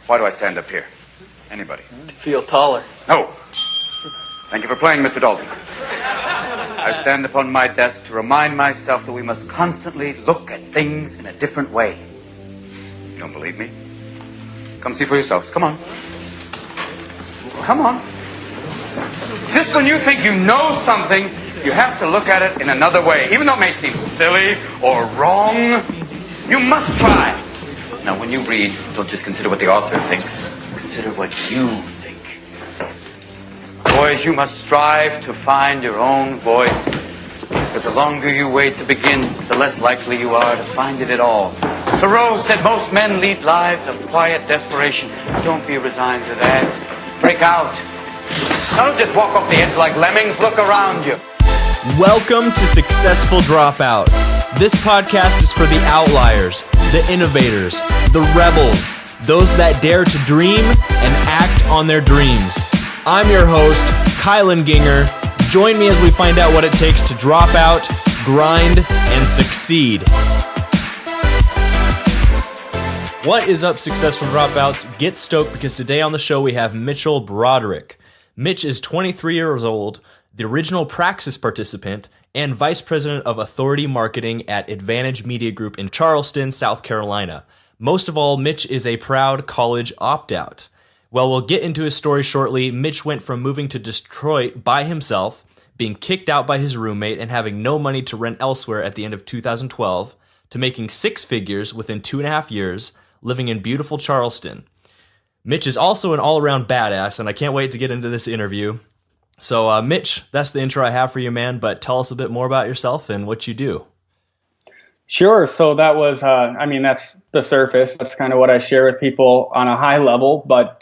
Why do I stand up here? Anybody? To feel taller. No. Thank you for playing, Mr. Dalton. I stand upon my desk to remind myself that we must constantly look at things in a different way. You don't believe me? Come see for yourselves. Come on. Come on. Just when you think you know something, you have to look at it in another way. Even though it may seem silly or wrong, you must try. Now, when you read, don't just consider what the author thinks. Consider what you think. Boys, you must strive to find your own voice. Because the longer you wait to begin, the less likely you are to find it at all. Thoreau said most men lead lives of quiet desperation. Don't be resigned to that. Break out. Don't just walk off the edge like lemmings. Look around you. Welcome to Successful Dropout. This podcast is for the outliers, the innovators, the rebels, those that dare to dream and act on their dreams. I'm your host, Kylan Ginger. Join me as we find out what it takes to drop out, grind, and succeed. What is up, Successful Dropouts? Get stoked because today on the show we have Mitchell Broderick. Mitch is 23 years old, the original Praxis participant, and Vice President of Authority Marketing at Advantage Media Group in Charleston, South Carolina. Most of all, Mitch is a proud college opt-out. Well, we'll get into his story shortly. Mitch went from moving to Detroit by himself, being kicked out by his roommate, and having no money to rent elsewhere at the end of 2012, to making six figures within 2.5 years, living in beautiful Charleston. Mitch is also an all-around badass, and I can't wait to get into this interview. So, Mitch, that's the intro I have for you, man, but tell us a bit more about yourself and what you do. Sure. So that was, that's the surface. That's kind of what I share with people on a high level, but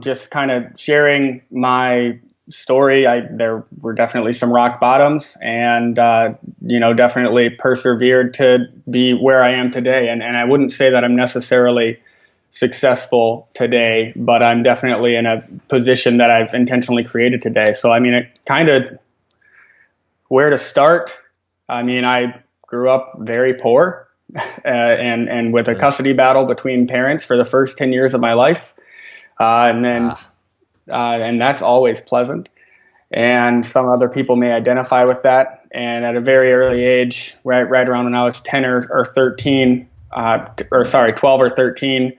just kind of sharing my story. There were definitely some rock bottoms and, definitely persevered to be where I am today. And I wouldn't say that I'm necessarily successful today, but I'm definitely in a position that I've intentionally created today. So, it kind of where to start. I grew up very poor and with a custody battle between parents for the first 10 years of my life. And that's always pleasant. And some other people may identify with that. And at a very early age, right around when I was 10 or 13, 12 or 13,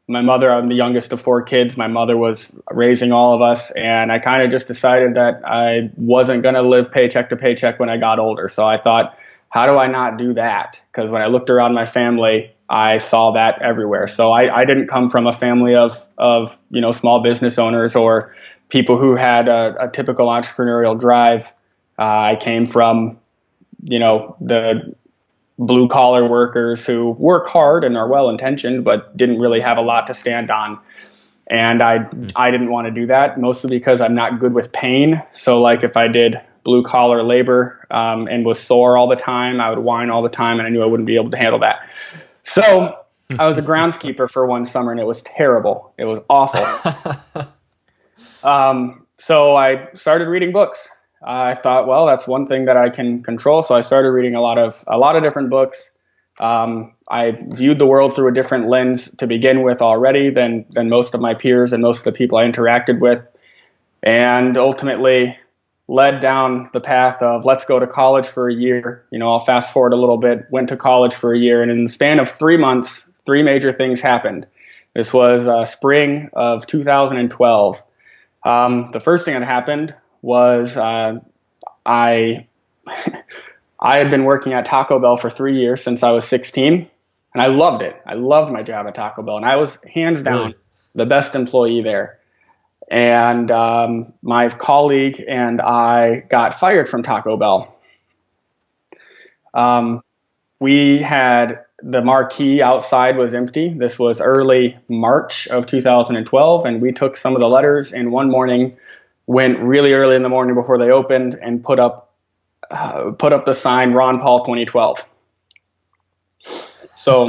my mother, I'm the youngest of four kids. My mother was raising all of us, and I kind of just decided that I wasn't going to live paycheck to paycheck when I got older. So I thought, how do I not do that? Because when I looked around my family, I saw that everywhere. So I didn't come from a family of small business owners or people who had a typical entrepreneurial drive. I came from, the blue collar workers who work hard and are well intentioned, but didn't really have a lot to stand on. And I didn't want to do that, mostly because I'm not good with pain. So like if I did blue collar labor and was sore all the time, I would whine all the time, and I knew I wouldn't be able to handle that. So I was a groundskeeper for one summer, and it was terrible. It was awful. So I started reading books. I thought, well, that's one thing that I can control. So I started reading a lot of different books. I viewed the world through a different lens to begin with already than most of my peers and most of the people I interacted with, and ultimately led down the path of let's go to college for a year. I'll fast forward a little bit, went to college for a year, and in the span of 3 months, three major things happened. This was spring of 2012. The first thing that happened was I had been working at Taco Bell for 3 years since I was 16, and I loved it. I loved my job at Taco Bell, and I was hands down the best employee there. And my colleague and I got fired from Taco Bell. We had the marquee outside was empty. This was early March of 2012, and we took some of the letters, and one morning went really early in the morning before they opened and put up the sign Ron Paul 2012. So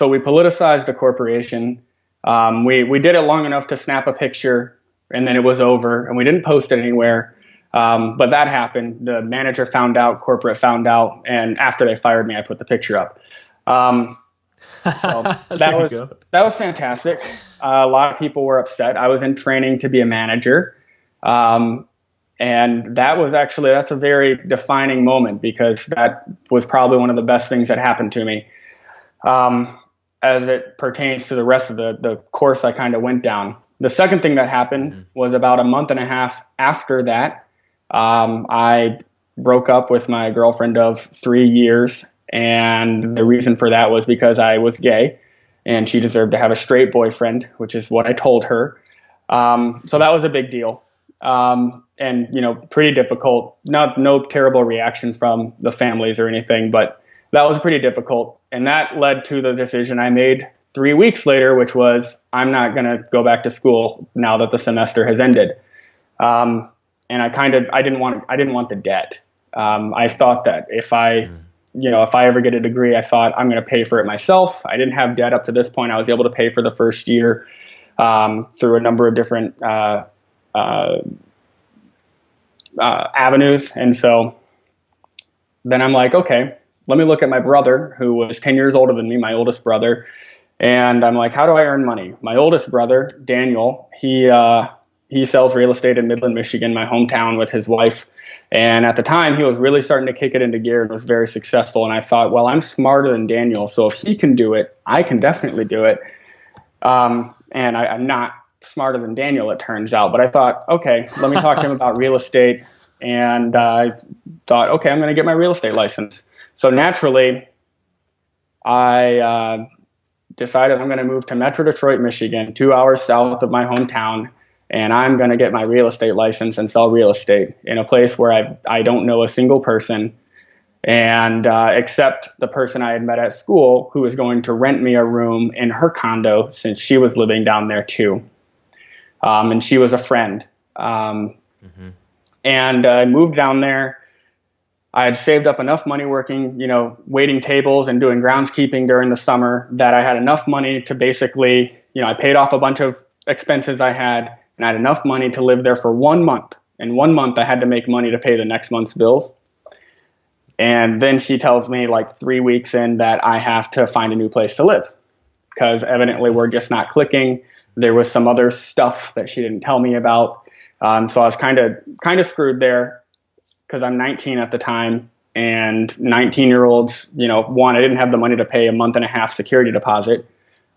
we politicized the corporation. We did it long enough to snap a picture, and then it was over, and we didn't post it anywhere. But that happened. The manager found out, corporate found out, and after they fired me, I put the picture up. So that was fantastic. A lot of people were upset. I was in training to be a manager. And that's a very defining moment, because that was probably one of the best things that happened to me. As it pertains to the rest of the course I kind of went down. The second thing that happened was about a month and a half after that. I broke up with my girlfriend of 3 years, and the reason for that was because I was gay, and she deserved to have a straight boyfriend, which is what I told her. So that was a big deal. And, pretty difficult. No terrible reaction from the families or anything, but that was pretty difficult. And that led to the decision I made 3 weeks later, which was, I'm not going to go back to school now that the semester has ended. And I didn't want the debt. I thought that if I ever get a degree, I thought I'm going to pay for it myself. I didn't have debt up to this point. I was able to pay for the first year, through a number of different, avenues. And so then I'm like, okay, let me look at my brother, who was 10 years older than me, my oldest brother. And I'm like, how do I earn money? My oldest brother, Daniel, he sells real estate in Midland, Michigan, my hometown, with his wife. And at the time, he was really starting to kick it into gear and was very successful. And I thought, well, I'm smarter than Daniel, so if he can do it, I can definitely do it. And I'm not smarter than Daniel, it turns out. But I thought, okay, let me talk to him about real estate. And I thought, okay, I'm going to get my real estate license. So naturally, I decided I'm going to move to Metro Detroit, Michigan, 2 hours south of my hometown. And I'm going to get my real estate license and sell real estate in a place where I don't know a single person, and except the person I had met at school, who was going to rent me a room in her condo, since she was living down there too. And she was a friend. And I moved down there. I had saved up enough money working, waiting tables and doing groundskeeping during the summer, that I had enough money to basically, I paid off a bunch of expenses I had, and I had enough money to live there for 1 month. And 1 month I had to make money to pay the next month's bills. And then she tells me, like 3 weeks in, that I have to find a new place to live, because evidently we're just not clicking. There was some other stuff that she didn't tell me about. So I was kind of screwed there, because I'm 19 at the time, and 19-year-olds, I didn't have the money to pay a month and a half security deposit.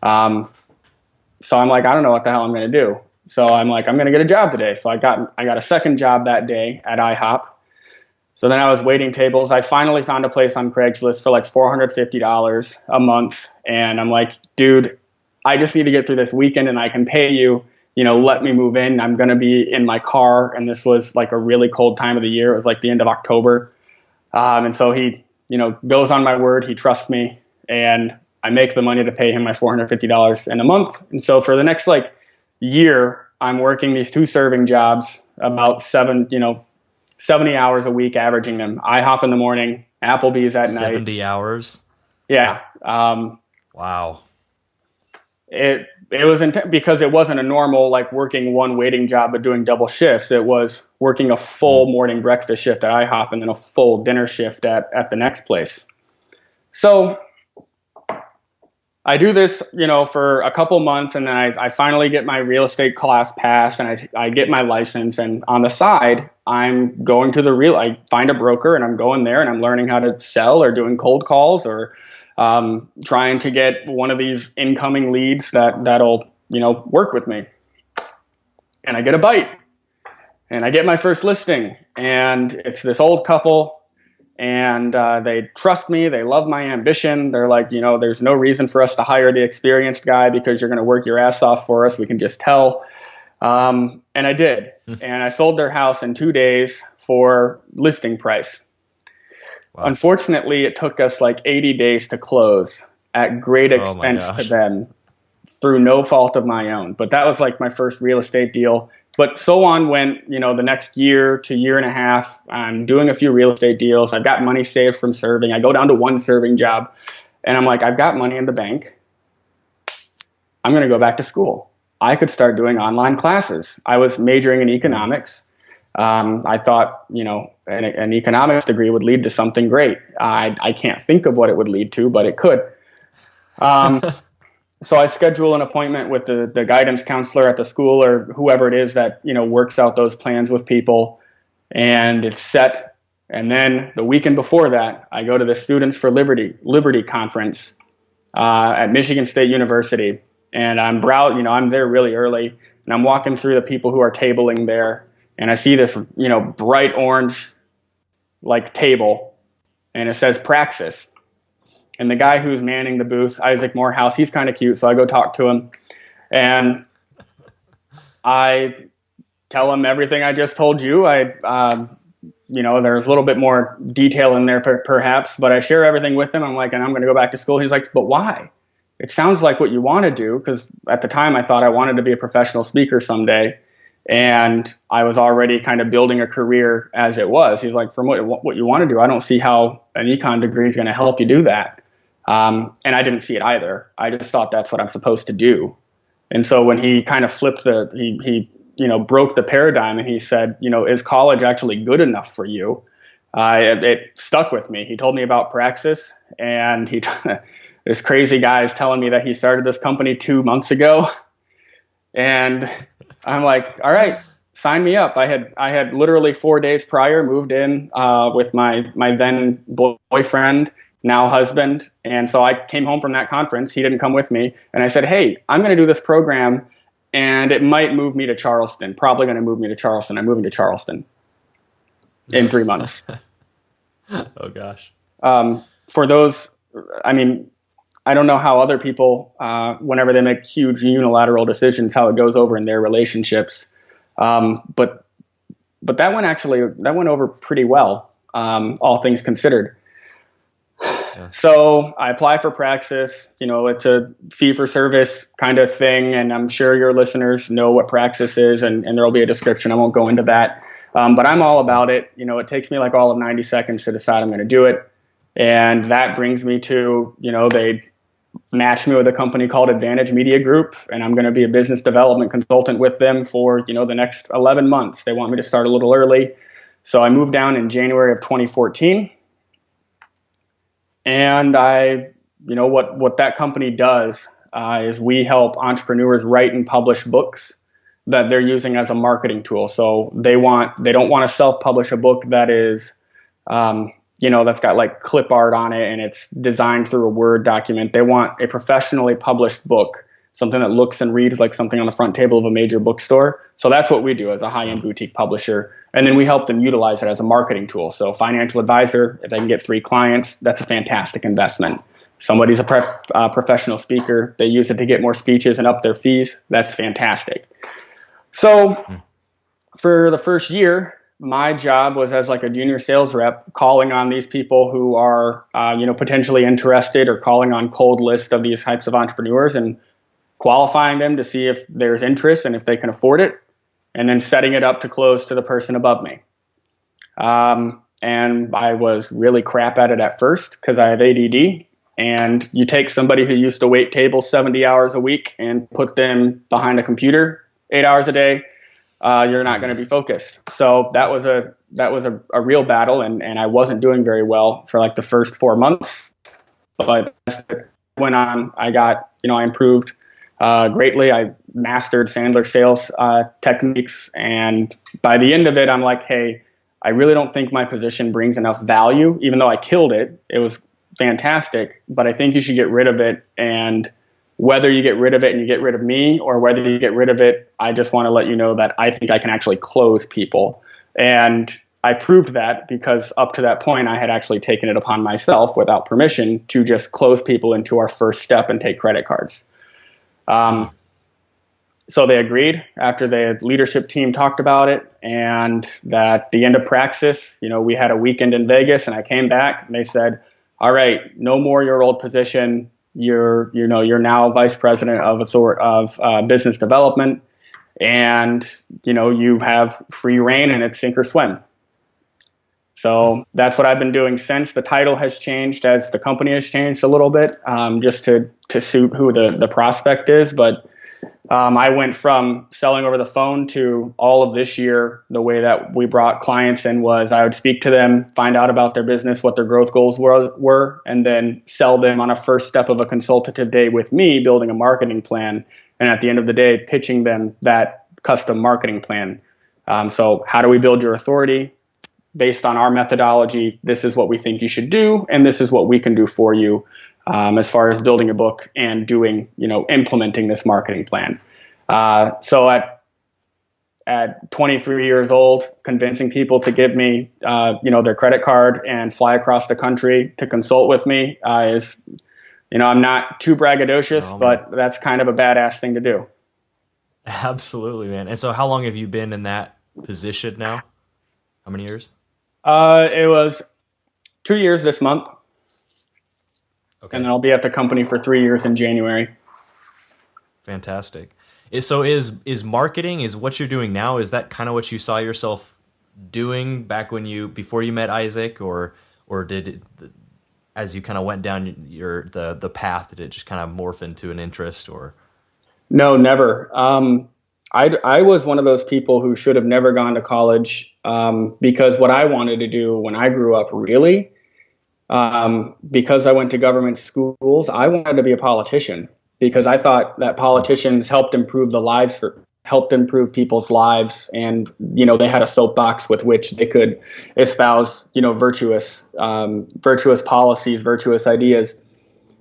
So I'm like, I don't know what the hell I'm going to do. So I'm like, I'm going to get a job today. So I got a second job that day at IHOP. So then I was waiting tables. I finally found a place on Craigslist for like $450 a month. And I'm like, dude, I just need to get through this weekend and I can pay you, let me move in. I'm going to be in my car. And this was like a really cold time of the year. It was like the end of October. And so he, goes on my word. He trusts me, and I make the money to pay him my $450 in a month. And so for the next year, I'm working these 2 serving jobs, about 70 hours a week, averaging them. IHOP in the morning, Applebee's at 70 night. 70 hours? Yeah. Wow. It was because it wasn't a normal, working one waiting job, but doing double shifts. It was working a full morning breakfast shift at IHOP and then a full dinner shift at the next place. So I do this, for a couple months, and then I finally get my real estate class passed, and I get my license. And on the side, I'm going to I find a broker, and I'm going there, and I'm learning how to sell, or doing cold calls, or trying to get one of these incoming leads that'll, work with me. And I get a bite, and I get my first listing, and it's this old couple. And they trust me. They love my ambition. They're like, there's no reason for us to hire the experienced guy, because you're going to work your ass off for us. We can just tell. And I did. And I sold their house in 2 days for listing price. Wow. Unfortunately, it took us 80 days to close, at great expense to them, through no fault of my own. But that was my first real estate deal. But so on went, the next year to year and a half. I'm doing a few real estate deals. I've got money saved from serving. I go down to 1 serving job, and I'm like, I've got money in the bank. I'm going to go back to school. I could start doing online classes. I was majoring in economics. I thought, an economics degree would lead to something great. I can't think of what it would lead to, but it could. So I schedule an appointment with the guidance counselor at the school or whoever it is that, works out those plans with people, and it's set. And then the weekend before that, I go to the Students for Liberty conference at Michigan State University, and I'm there really early, and I'm walking through the people who are tabling there, and I see this, bright orange like table, and it says Praxis. And the guy who's manning the booth, Isaac Morehouse, he's kind of cute. So I go talk to him, and I tell him everything I just told you. There's a little bit more detail in there perhaps, but I share everything with him. I'm like, and I'm going to go back to school. He's like, but why? It sounds like what you want to do. Because at the time I thought I wanted to be a professional speaker someday. And I was already kind of building a career as it was. He's like, from what you want to do, I don't see how an econ degree is going to help you do that. And I didn't see it either. I just thought that's what I'm supposed to do. And so when he kind of flipped he broke the paradigm, and he said, is college actually good enough for you? It stuck with me. He told me about Praxis, and this crazy guy is telling me that he started this company 2 months ago. And I'm like, all right, sign me up. I had literally 4 days prior moved in with my then boyfriend, now husband. And so I came home from that conference. He didn't come with me. And I said, hey, I'm going to do this program, and it might move me to Charleston. Probably going to move me to Charleston. I'm moving to Charleston in 3 months. Oh, gosh. For those, I don't know how other people, whenever they make huge unilateral decisions, how it goes over in their relationships. But that went over pretty well, all things considered. Yeah. So I apply for Praxis. It's a fee-for-service kind of thing, and I'm sure your listeners know what Praxis is, and there will be a description. I won't go into that, but I'm all about it. It takes me like all of 90 seconds to decide I'm going to do it, and that brings me to, they matched me with a company called Advantage Media Group, and I'm going to be a business development consultant with them for, the next 11 months. They want me to start a little early. So I moved down in January of 2014. And what that company does is we help entrepreneurs write and publish books that they're using as a marketing tool. So they don't want to self-publish a book that is, that's got like clip art on it and it's designed through a Word document. They want a professionally published book, something that looks and reads like something on the front table of a major bookstore. So that's what we do as a high-end boutique publisher. And then we help them utilize it as a marketing tool. So financial advisor, if they can get 3 clients, that's a fantastic investment. Somebody's a professional speaker, they use it to get more speeches and up their fees. That's fantastic. So for the first year, my job was as like a junior sales rep, calling on these people who are, potentially interested, or calling on cold lists of these types of entrepreneurs and qualifying them to see if there's interest and if they can afford it, and then setting it up to close to the person above me. And I was really crap at it at first because I have ADD. And you take somebody who used to wait tables 70 hours a week and put them behind a computer 8 hours a day, you're not going to be focused. So that was a real battle, and I wasn't doing very well for like the first 4 months. But as it went on, I improved greatly. I mastered Sandler sales techniques, and by the end of it, I'm like, hey, I really don't think my position brings enough value. Even though I killed it, it was fantastic, but I think you should get rid of it. And whether you get rid of it and you get rid of me, or whether you get rid of it, I just want to let you know that I think I can actually close people. And I proved that because up to that point, I had actually taken it upon myself without permission to just close people into our first step and take credit cards. So they agreed after the leadership team talked about it, and at the end of Praxis, we had a weekend in Vegas, and I came back and they said, all right, no more your old position. You're now vice president of a sort of business development, and you have free reign, and it's sink or swim. So that's what I've been doing since. The title has changed as the company has changed a little bit, just to suit who the prospect is. But I went from selling over the phone to all of this year. The way that we brought clients in was I would speak to them, find out about their business, what their growth goals were, and then sell them on a first step of a consultative day with me, building a marketing plan. And at the end of the day, pitching them that custom marketing plan. So how do we build your authority? Based on our methodology, this is what we think you should do, and this is what we can do for you. As far as building a book and doing, implementing this marketing plan. So at 23 years old, convincing people to give me, their credit card and fly across the country to consult with me is, I'm not too braggadocious, but that's kind of a badass thing to do. Absolutely, man. And so how long have you been in that position now? How many years? It was 2 years this month. Okay. And then I'll be at the company for 3 years in January. Fantastic. So is marketing, is what you're doing now, is that kind of what you saw yourself doing back before you met Isaac, or did it, as you kind of went down the path, did it just kind of morph into an interest, or? No, never. I was one of those people who should have never gone to college, because what I wanted to do when I grew up, really, because I went to government schools, I wanted to be a politician because I thought that politicians helped improve people's lives. And, they had a soapbox with which they could espouse, virtuous policies, virtuous ideas.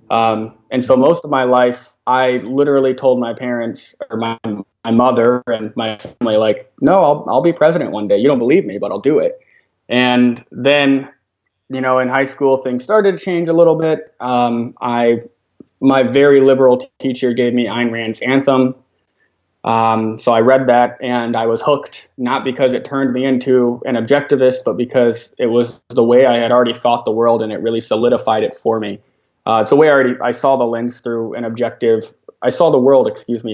And so most of my life, I literally told my parents or my mother and my family, like, no, I'll be president one day. You don't believe me, but I'll do it. And then, in high school, things started to change a little bit. My very liberal teacher gave me Ayn Rand's Anthem. So I read that and I was hooked, not because it turned me into an objectivist, but because it was the way I had already thought the world, and it really solidified it for me. It's the way I saw the lens through I saw the world,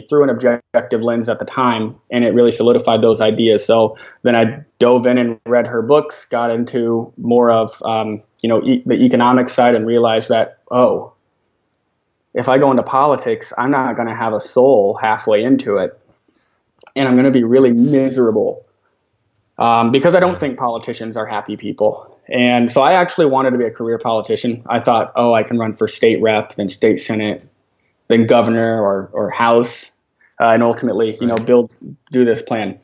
through an objective lens at the time, and it really solidified those ideas. So then I dove in and read her books, got into more of, the economic side, and realized that, if I go into politics, I'm not going to have a soul halfway into it, and I'm going to be really miserable, because I don't think politicians are happy people. And so I actually wanted to be a career politician. I thought, I can run for state rep, then state senate, then governor or house, and ultimately, do this plan.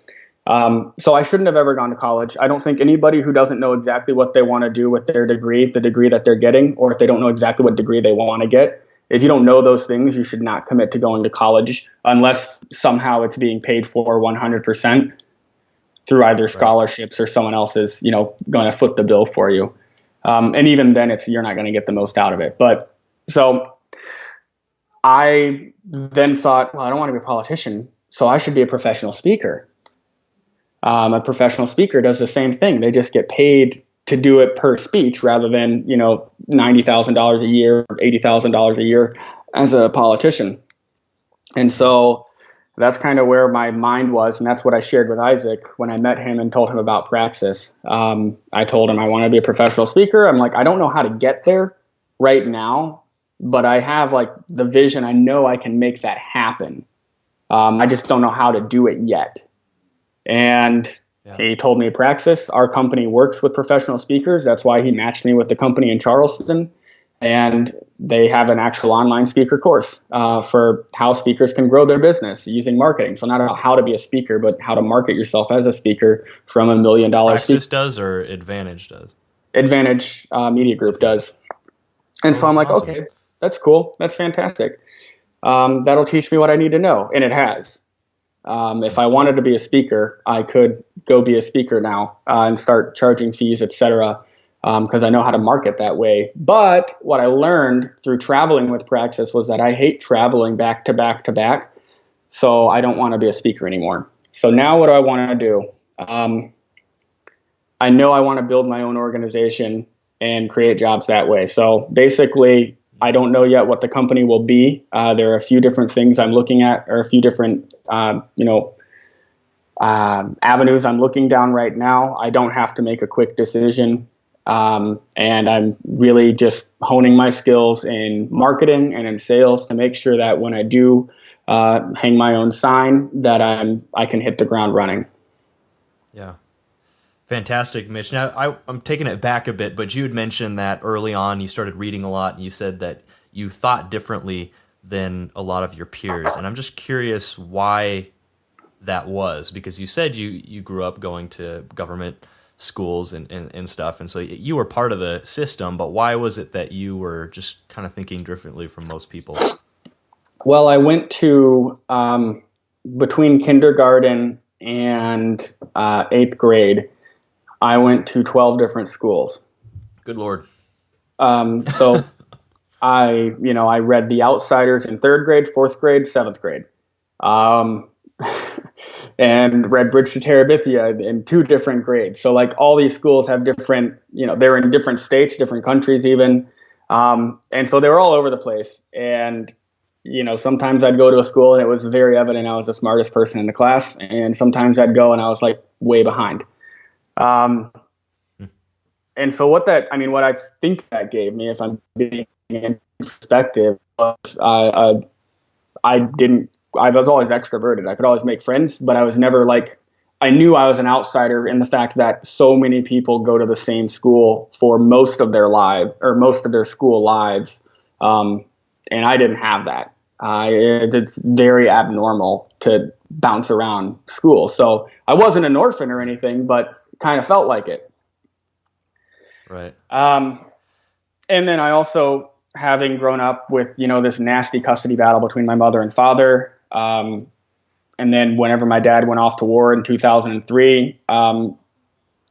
So I shouldn't have ever gone to college. I don't think anybody who doesn't know exactly what they want to do with their degree, the degree that they're getting, or if they don't know exactly what degree they want to get, if you don't know those things, you should not commit to going to college unless somehow it's being paid for 100% through either scholarships or someone else is, going to foot the bill for you. And even then you're not going to get the most out of it. But so I then thought, I don't want to be a politician, so I should be a professional speaker. A professional speaker does the same thing. They just get paid to do it per speech rather than, $90,000 a year or $80,000 a year as a politician. And so that's kind of where my mind was. And that's what I shared with Isaac when I met him and told him about Praxis. I told him I want to be a professional speaker. I'm like, I don't know how to get there right now, but I have the vision. I know I can make that happen. I just don't know how to do it yet. And he told me Praxis, our company works with professional speakers. That's why he matched me with the company in Charleston. And they have an actual online speaker course for how speakers can grow their business using marketing. So not about how to be a speaker, but how to market yourself as a speaker from $1 million. Praxis does, or Advantage does? Advantage Media Group does. And so I'm like, awesome. Okay, that's cool. That's fantastic. That'll teach me what I need to know. And it has. If I wanted to be a speaker, I could go be a speaker now and start charging fees, etc. Because I know how to market that way. But what I learned through traveling with Praxis was that I hate traveling back to back to back. So I don't want to be a speaker anymore. So now what do I want to do? I know I want to build my own organization and create jobs that way. So basically, I don't know yet what the company will be. There are a few different things I'm looking at, or a few different, avenues I'm looking down right now. I don't have to make a quick decision. And I'm really just honing my skills in marketing and in sales to make sure that when I do hang my own sign that I can hit the ground running. Yeah. Fantastic, Mitch. Now, I'm taking it back a bit, but you had mentioned that early on you started reading a lot, and you said that you thought differently than a lot of your peers. And I'm just curious why that was, because you said you grew up going to government schools and stuff, and so you were part of the system, but why was it that you were just kind of thinking differently from most people? Well, I went to, between kindergarten and 8th grade, I went to 12 different schools. Good Lord. So I read The Outsiders in 3rd grade, 4th grade, 7th grade. And read Bridge to Terabithia in 2 different grades. So like all these schools have different, they're in different states, different countries even. And so they were all over the place. And, sometimes I'd go to a school and it was very evident I was the smartest person in the class. And sometimes I'd go and I was like way behind. And so what I think that gave me, if I'm being in perspective, was I was always extroverted. I could always make friends, but I was never I knew I was an outsider in the fact that so many people go to the same school for most of their lives or most of their school lives. And I didn't have that. It's very abnormal to bounce around school. So I wasn't an orphan or anything, but kind of felt like it. Right. And then I also, having grown up with, this nasty custody battle between my mother and father, and then whenever my dad went off to war in 2003,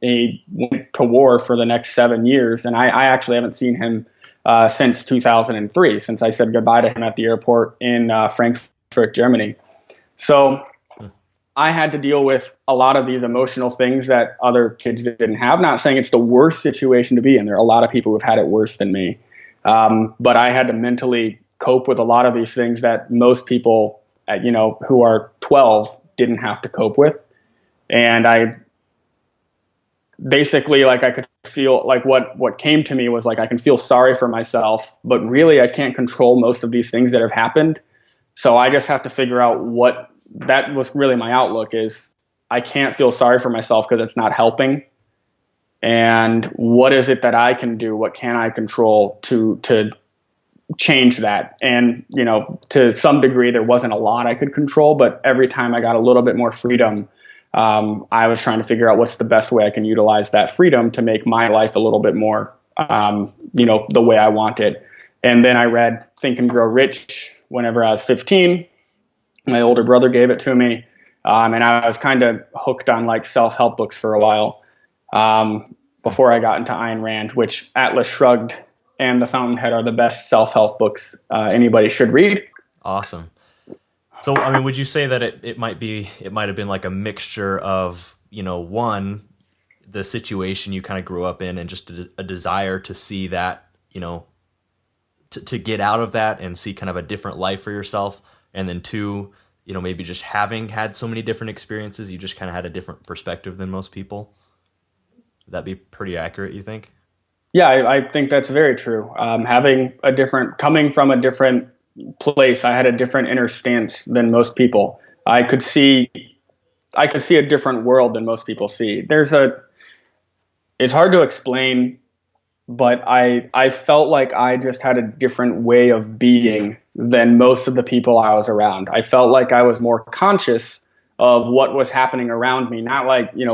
he went to war for the next 7 years. And I actually haven't seen him since 2003, since I said goodbye to him at the airport in Frankfurt, Germany. So I had to deal with a lot of these emotional things that other kids didn't have. Not saying it's the worst situation to be in. There are a lot of people who've had it worse than me. But I had to mentally cope with a lot of these things that most people, who are 12 didn't have to cope with. And I basically, I could feel what came to me was I can feel sorry for myself, but really I can't control most of these things that have happened. So I just have to figure out that was really my outlook is I can't feel sorry for myself because it's not helping. And what is it that I can do? What can I control to change that? And, to some degree, there wasn't a lot I could control, but every time I got a little bit more freedom, I was trying to figure out what's the best way I can utilize that freedom to make my life a little bit more, the way I want it. And then I read Think and Grow Rich whenever I was 15. My older brother gave it to me. And I was kind of hooked on self-help books for a while. Before I got into Ayn Rand, which Atlas Shrugged and The Fountainhead are the best self-help books anybody should read. Awesome. So, would you say that it might have been like a mixture of, one, the situation you kind of grew up in and just a desire to see that, to get out of that and see kind of a different life for yourself, and then two, maybe just having had so many different experiences, you just kind of had a different perspective than most people? Would that be pretty accurate, you think? Yeah, I think that's very true. Coming from a different place, I had a different inner stance than most people. I could see a different world than most people see. It's hard to explain, but I felt like I just had a different way of being than most of the people I was around. I felt like I was more conscious of what was happening around me, not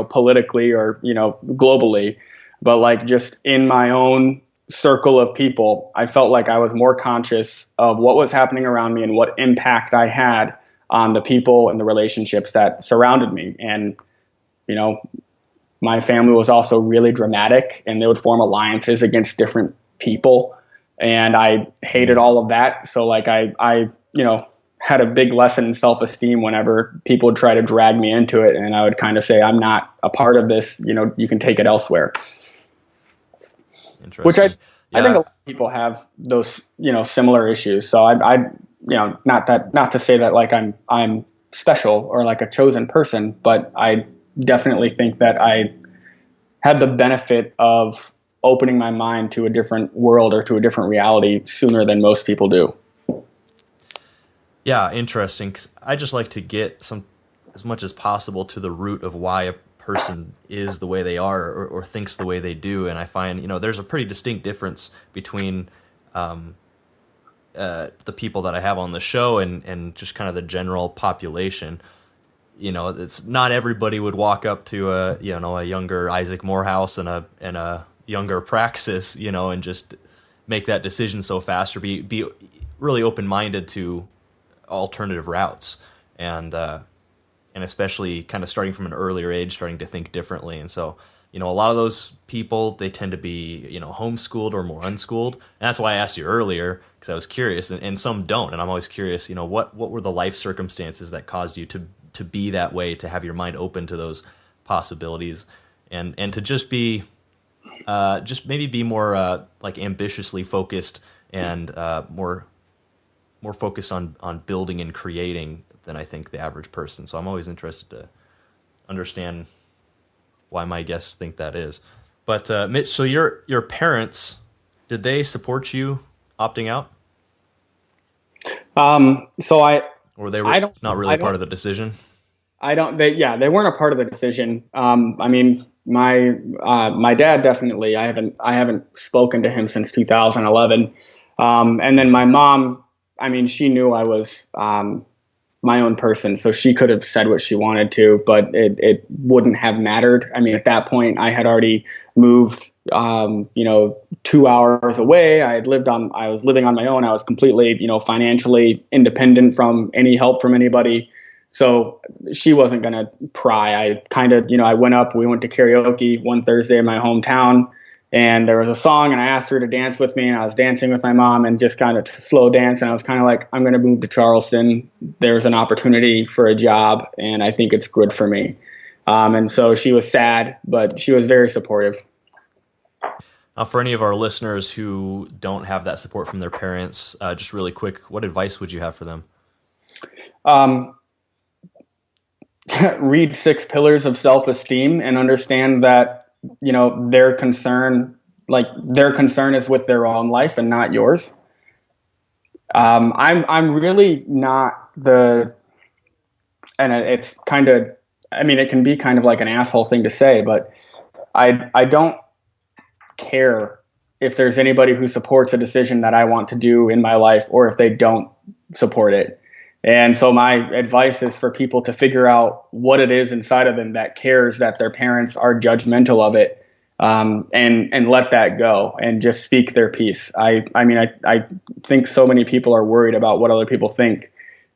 politically or, globally, but just in my own circle of people. I felt like I was more conscious of what was happening around me and what impact I had on the people and the relationships that surrounded me. And, my family was also really dramatic, and they would form alliances against different people. And I hated all of that. So I had a big lesson in self-esteem whenever people would try to drag me into it. And I would kind of say, I'm not a part of this, you can take it elsewhere. Which I think a lot of people have those, similar issues. So I not to say that I'm special or a chosen person, but I definitely think that I had the benefit of opening my mind to a different world or to a different reality sooner than most people do. Yeah, interesting. 'Cause I just like to get as much as possible to the root of why a person is the way they are, or thinks the way they do. And I find, there's a pretty distinct difference between the people that I have on the show and just kind of the general population. It's not everybody would walk up to a younger Isaac Morehouse and a younger Praxis, and just make that decision so fast, or be really open minded to alternative routes, and especially kind of starting from an earlier age, starting to think differently. And so, a lot of those people, they tend to be, homeschooled or more unschooled. And that's why I asked you earlier, because I was curious, and some don't. And I'm always curious, what were the life circumstances that caused you to be that way, to have your mind open to those possibilities, and to just be, just maybe be more like ambitiously focused, and more focused on building and creating than I think the average person. So I'm always interested to understand why my guests think that is. But Mitch, so your parents, did they support you opting out? So Or they were not really part of the decision? They weren't a part of the decision. I mean, my dad definitely. I haven't spoken to him since 2011. And then my mom, I mean, she knew I was my own person, so she could have said what she wanted to, but it wouldn't have mattered. I mean, at that point, I had already moved, 2 hours away. I was living on my own. I was completely, financially independent from any help from anybody. So she wasn't going to pry. I kind of, we went to karaoke one Thursday in my hometown, and there was a song, and I asked her to dance with me, and I was dancing with my mom and just kind of slow dance. And I was kind of like, I'm going to move to Charleston. There's an opportunity for a job, and I think it's good for me. And so she was sad, but she was very supportive. Now, for any of our listeners who don't have that support from their parents, just really quick, what advice would you have for them? Read 6 Pillars of Self-Esteem and understand that, their concern is with their own life and not yours. I'm really not and it's kind of, I mean, it can be kind of like an asshole thing to say, but I don't care if there's anybody who supports a decision that I want to do in my life, or if they don't support it. And so my advice is for people to figure out what it is inside of them that cares that their parents are judgmental of it, and let that go and just speak their piece. I think so many people are worried about what other people think.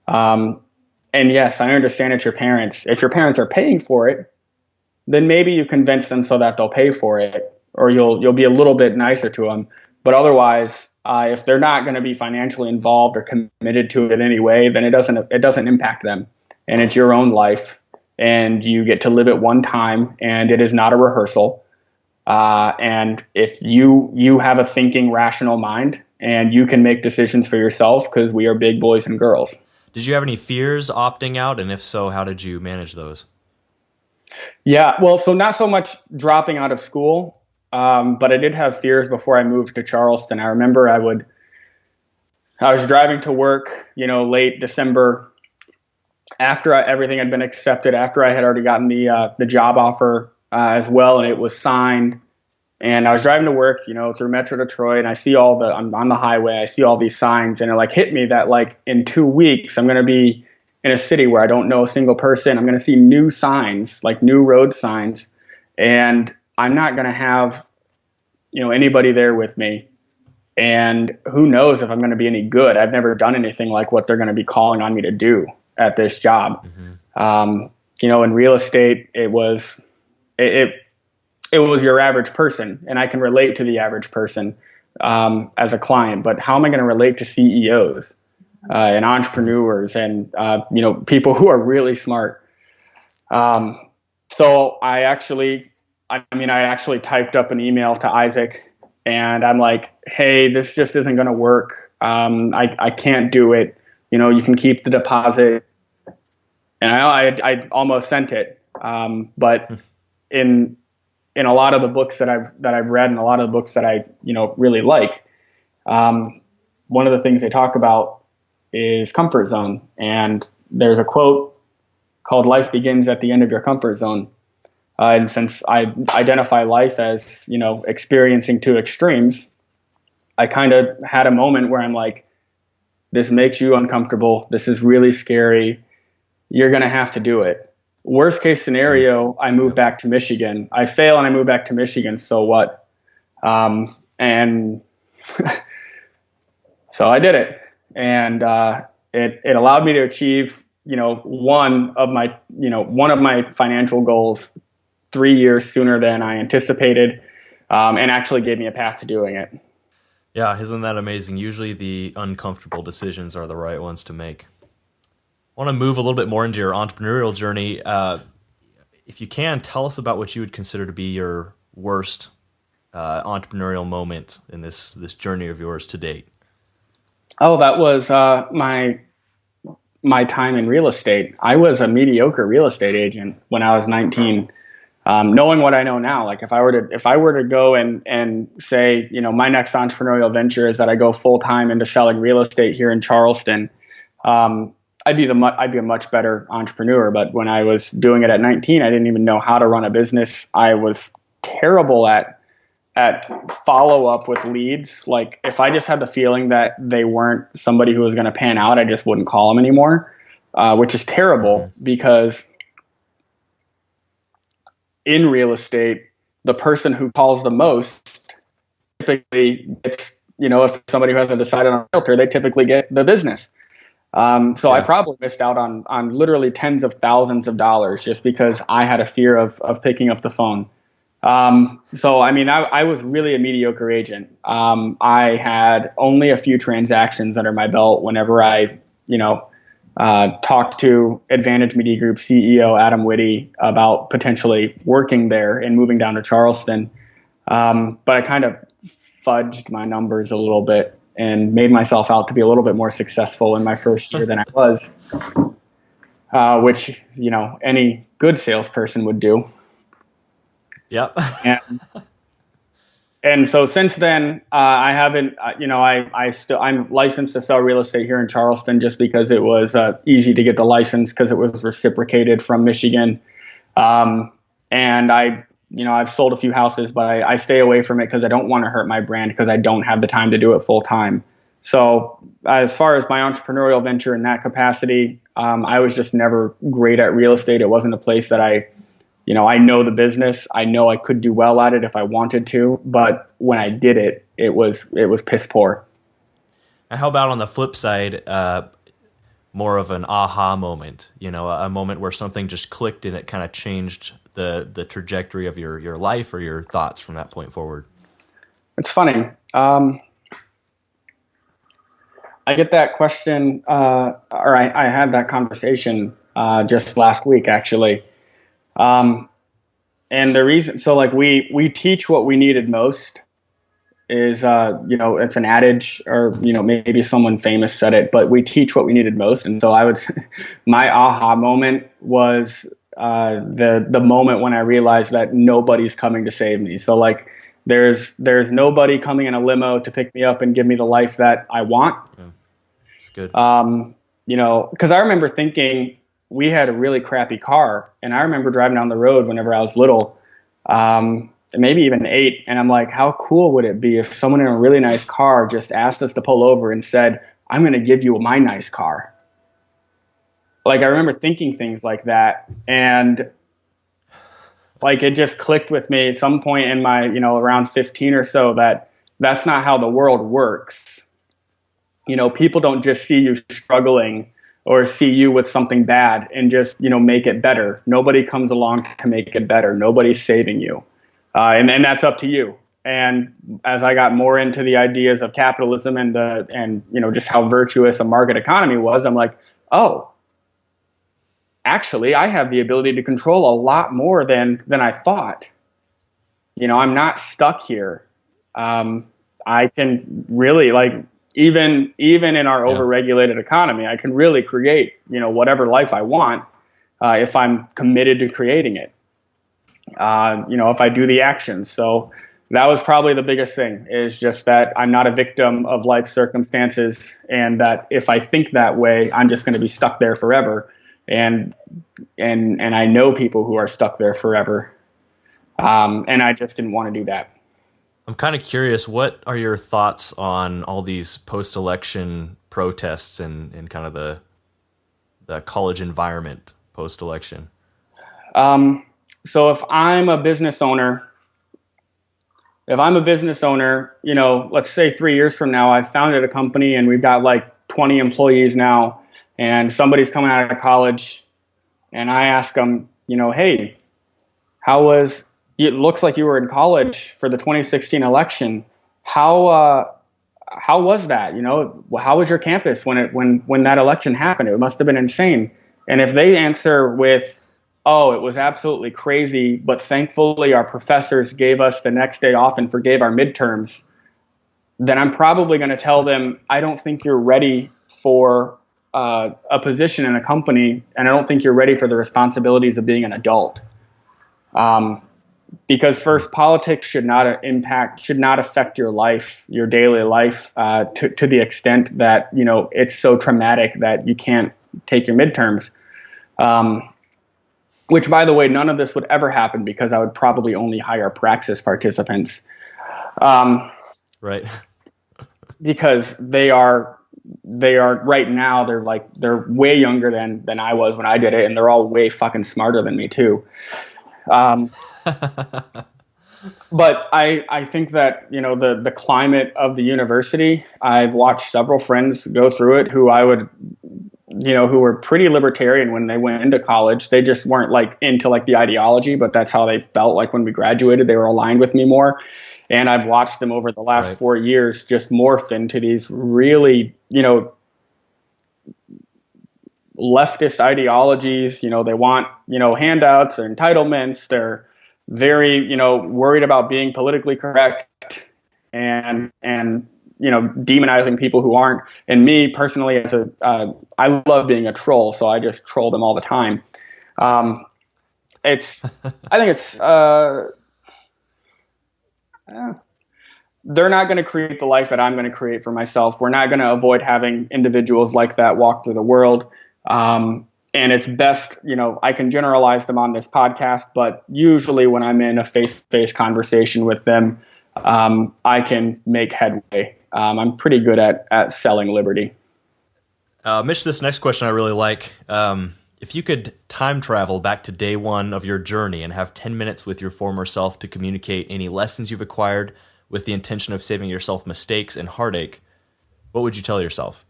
And yes, I understand it's your parents. If your parents are paying for it, then maybe you convince them so that they'll pay for it, or you'll be a little bit nicer to them. But otherwise, if they're not going to be financially involved or committed to it in any way, then it doesn't impact them, and it's your own life, and you get to live it one time, and it is not a rehearsal. And if you have a thinking, rational mind, and you can make decisions for yourself, because we are big boys and girls. Did you have any fears opting out, and if so, how did you manage those? Yeah, well, so not so much dropping out of school. But I did have fears before I moved to Charleston. I remember I was driving to work, late December, after everything had been accepted, after I had already gotten the job offer as well, and it was signed. And I was driving to work, through Metro Detroit, and I see I'm on the highway, I see all these signs, and it hit me that in 2 weeks I'm going to be in a city where I don't know a single person. I'm going to see new signs, new road signs, and I'm not going to have, anybody there with me. And who knows if I'm going to be any good. I've never done anything like what they're going to be calling on me to do at this job. Mm-hmm. In real estate, it was your average person, and I can relate to the average person as a client. But how am I going to relate to CEOs and entrepreneurs and people who are really smart? So I actually typed up an email to Isaac, and I'm like, hey, this just isn't going to work. I can't do it. You can keep the deposit. And I almost sent it. But in a lot of the books that I've read, and a lot of the books that I, really like, one of the things they talk about is comfort zone. And there's a quote called "Life begins at the end of your comfort zone." And since I identify life as, experiencing two extremes, I kind of had a moment where I'm like, this makes you uncomfortable. This is really scary. You're going to have to do it. Worst case scenario, I move back to Michigan. I fail and I move back to Michigan. So what? And so I did it. And it allowed me to achieve, one of my financial goals 3 years sooner than I anticipated, and actually gave me a path to doing it. Yeah, isn't that amazing? Usually the uncomfortable decisions are the right ones to make. I want to move a little bit more into your entrepreneurial journey. If you can, tell us about what you would consider to be your worst entrepreneurial moment in this journey of yours to date. Oh, that was my time in real estate. I was a mediocre real estate agent when I was 19. Knowing what I know now, like if I were to go and say, my next entrepreneurial venture is that I go full time into selling real estate here in Charleston, I'd be a much better entrepreneur. But when I was doing it at 19, I didn't even know how to run a business. I was terrible at follow up with leads. Like if I just had the feeling that they weren't somebody who was going to pan out, I just wouldn't call them anymore, which is terrible because in real estate, the person who calls the most typically gets, if somebody who hasn't decided on a realtor, they typically get the business. I probably missed out on literally tens of thousands of dollars just because I had a fear of picking up the phone. I was really a mediocre agent. I had only a few transactions under my belt whenever I, talked to Advantage Media Group CEO Adam Whitty about potentially working there and moving down to Charleston. But I kind of fudged my numbers a little bit and made myself out to be a little bit more successful in my first year than I was, which, any good salesperson would do. Yep. And so since then, I haven't, I'm licensed to sell real estate here in Charleston just because it was easy to get the license because it was reciprocated from Michigan. And I've sold a few houses, but I stay away from it because I don't want to hurt my brand because I don't have the time to do it full time. So as far as my entrepreneurial venture in that capacity, I was just never great at real estate. It wasn't a place that I know the business. I know I could do well at it if I wanted to, but when I did it, it was piss poor. And how about on the flip side, more of an aha moment, a moment where something just clicked and it kind of changed the trajectory of your life or your thoughts from that point forward? It's funny. I get that question, or I had that conversation just last week, actually. And the reason, so like we teach what we needed most is, it's an adage or, maybe someone famous said it, but we teach what we needed most. And so my aha moment was, the moment when I realized that nobody's coming to save me. So like there's nobody coming in a limo to pick me up and give me the life that I want. Yeah. It's good. Cause I remember thinking, we had a really crappy car, and I remember driving down the road whenever I was little, maybe even 8, and I'm like, how cool would it be if someone in a really nice car just asked us to pull over and said, I'm going to give you my nice car. Like I remember thinking things like that, and like it just clicked with me at some point in my, around 15 or so that that's not how the world works. People don't just see you struggling or see you with something bad and just, make it better. Nobody comes along to make it better. Nobody's saving you. And that's up to you. And as I got more into the ideas of capitalism and just how virtuous a market economy was, I'm like, oh, actually, I have the ability to control a lot more than I thought. I'm not stuck here. I can really even in our overregulated economy, I can really create, whatever life I want, if I'm committed to creating it. If I do the actions. So that was probably the biggest thing, is just that I'm not a victim of life circumstances, and that if I think that way, I'm just going to be stuck there forever. And I know people who are stuck there forever. And I just didn't want to do that. I'm kind of curious, what are your thoughts on all these post-election protests and kind of the college environment post-election? So if I'm a business owner, you know, let's say 3 years from now, I've founded a company and we've got like 20 employees now, and somebody's coming out of college, and I ask them, you know, hey, it looks like you were in college for the 2016 election. How was that? You know, how was your campus when that election happened? It must have been insane. And if they answer with, oh, it was absolutely crazy, but thankfully our professors gave us the next day off and forgave our midterms, then I'm probably going to tell them, I don't think you're ready for a position in a company, and I don't think you're ready for the responsibilities of being an adult. Because first, politics should not affect your life, your daily life, to the extent that, you know, it's so traumatic that you can't take your midterms. Which, by the way, none of this would ever happen because I would probably only hire Praxis participants. Right. Because they are right now, they're way younger than I was when I did it, and they're all way fucking smarter than me too. But I think that, you know, the climate of the university, I've watched several friends go through it who who were pretty libertarian when they went into college. They just weren't like into like the ideology, but that's how they felt like when we graduated. They were aligned with me more. And I've watched them over the last 4 years just morph into these really, you know, leftist ideologies. You know, they want, you know, handouts or entitlements. They're very, you know, worried about being politically correct and you know, demonizing people who aren't. And me personally, I love being a troll, so I just troll them all the time. I think it's they're not going to create the life that I'm going to create for myself. We're not going to avoid having individuals like that walk through the world. And it's best, you know, I can generalize them on this podcast, but usually when I'm in a face-to-face conversation with them, I can make headway. I'm pretty good at selling liberty. Mitch, this next question I really like. If you could time travel back to day one of your journey and have 10 minutes with your former self to communicate any lessons you've acquired with the intention of saving yourself mistakes and heartache, what would you tell yourself?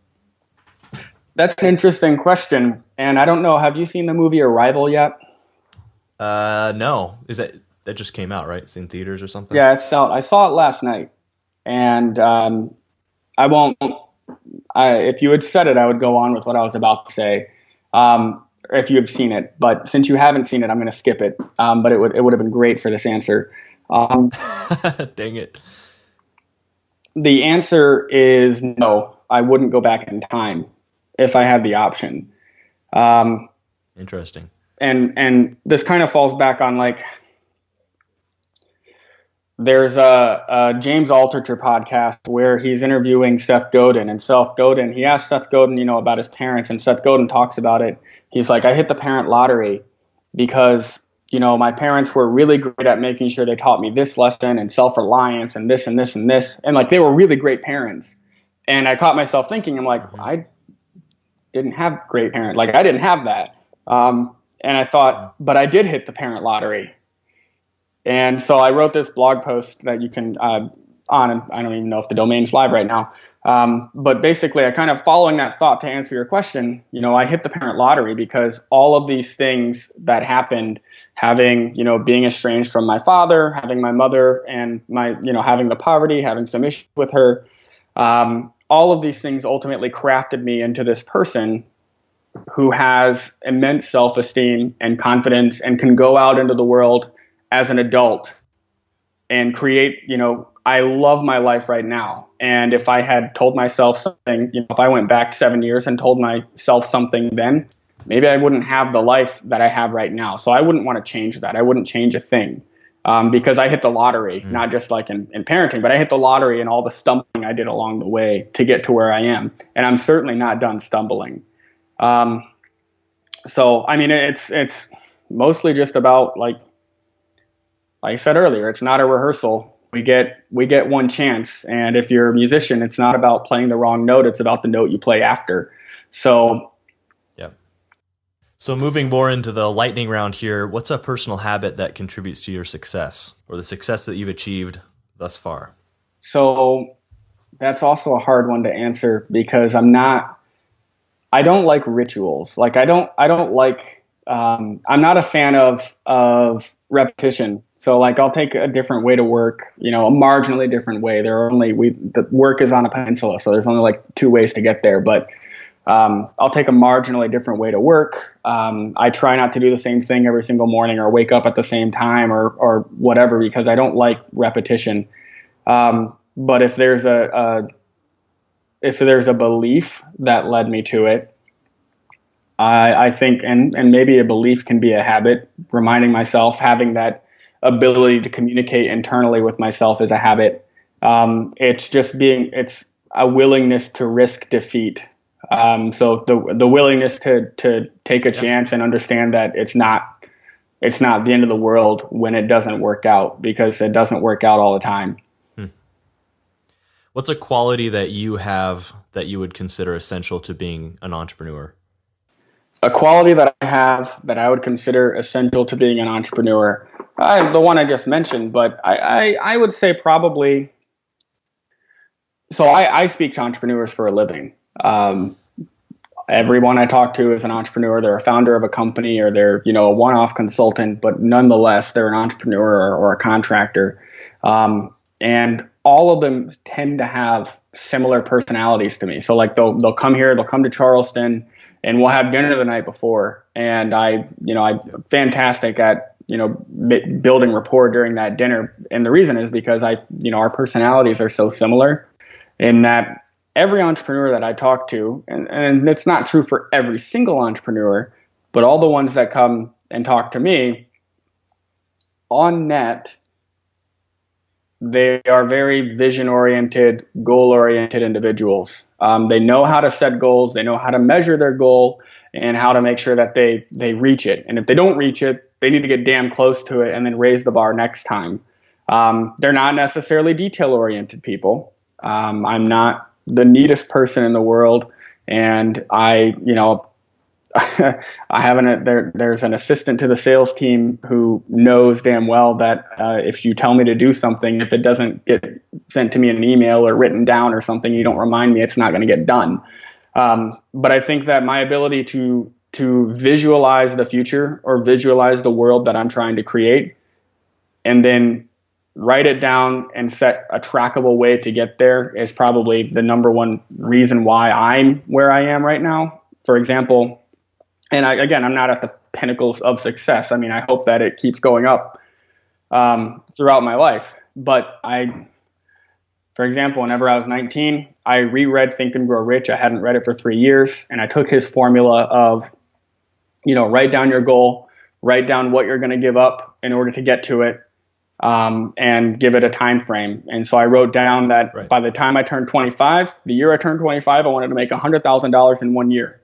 That's an interesting question. And I don't know, have you seen the movie Arrival yet? No. Is that just came out, right? It's in theaters or something? Yeah, it's out. I saw it last night. And if you had said it, I would go on with what I was about to say, if you have seen it. But since you haven't seen it, I'm going to skip it. But it would have been great for this answer. Dang it. The answer is no. I wouldn't go back in time if I had the option. Interesting. And this kind of falls back on like, there's a James Altucher podcast where he's interviewing Seth Godin, and he asked Seth Godin, you know, about his parents, and Seth Godin talks about it. He's like, I hit the parent lottery because, you know, my parents were really great at making sure they taught me this lesson and self-reliance and this and this and this. And like, they were really great parents. And I caught myself thinking, I'm like, I didn't have great parents. Like, I didn't have that. And I thought, but I did hit the parent lottery. And so I wrote this blog post that you can and I don't even know if the domain's live right now. But basically, I kind of following that thought to answer your question, you know, I hit the parent lottery because all of these things that happened, having, you know, being estranged from my father, having my mother and my, you know, having the poverty, having some issues with her, all of these things ultimately crafted me into this person who has immense self-esteem and confidence and can go out into the world as an adult and create, you know, I love my life right now. And if I had told myself something, you know, if I went back 7 years and told myself something then, maybe I wouldn't have the life that I have right now. So I wouldn't want to change that. I wouldn't change a thing. because I hit the lottery, not just like in parenting, but I hit the lottery and all the stumbling I did along the way to get to where I am. And I'm certainly not done stumbling. So, I mean, it's mostly just about like I said earlier, it's not a rehearsal. We get one chance. And if you're a musician, it's not about playing the wrong note. It's about the note you play after. So, yeah. So moving more into the lightning round here, what's a personal habit that contributes to your success or the success that you've achieved thus far? So that's also a hard one to answer because I don't like rituals. Like I'm not a fan of repetition. So like I'll take a different way to work, a marginally different way. The work is on a peninsula, so there's only like 2 ways to get there. But I'll take a marginally different way to work. I try not to do the same thing every single morning or wake up at the same time or whatever because I don't like repetition. But if there's a belief that led me to it, I think, and maybe a belief can be a habit. Reminding myself, having that ability to communicate internally with myself is a habit. It's a willingness to risk defeat. So the willingness to take a chance and understand that it's not the end of the world when it doesn't work out, because it doesn't work out all the time. What's a quality that you have that you would consider essential to being an entrepreneur? A quality that I have that I would consider essential to being an entrepreneur, the one I just mentioned, but I would say probably, so I speak to entrepreneurs for a living. Everyone I talk to is an entrepreneur. They're a founder of a company or they're, a one-off consultant, but nonetheless, they're an entrepreneur or a contractor. And all of them tend to have similar personalities to me. So like they'll come here, they'll come to Charleston, and we'll have dinner the night before. And I'm fantastic at, building rapport during that dinner. And the reason is because our personalities are so similar in that every entrepreneur that I talk to, and it's not true for every single entrepreneur, but all the ones that come and talk to me on net, they are very vision-oriented, goal-oriented individuals. They know how to set goals. They know how to measure their goal and how to make sure that they reach it. And if they don't reach it, they need to get damn close to it and then raise the bar next time. They're not necessarily detail-oriented people. I'm not the neatest person in the world, and I there's an assistant to the sales team who knows damn well that if you tell me to do something, if it doesn't get sent to me in an email or written down or something, you don't remind me, it's not going to get done. But I think that my ability to visualize the future or visualize the world that I'm trying to create and then write it down and set a trackable way to get there is probably the number one reason why I'm where I am right now. For example, and I'm not at the pinnacles of success. I mean, I hope that it keeps going up throughout my life. But for example, whenever I was 19, I reread Think and Grow Rich. I hadn't read it for 3 years. And I took his formula of, write down your goal, write down what you're going to give up in order to get to it, and give it a time frame. And so I wrote down that by the time I turned 25, the year I turned 25, I wanted to make $100,000 in 1 year.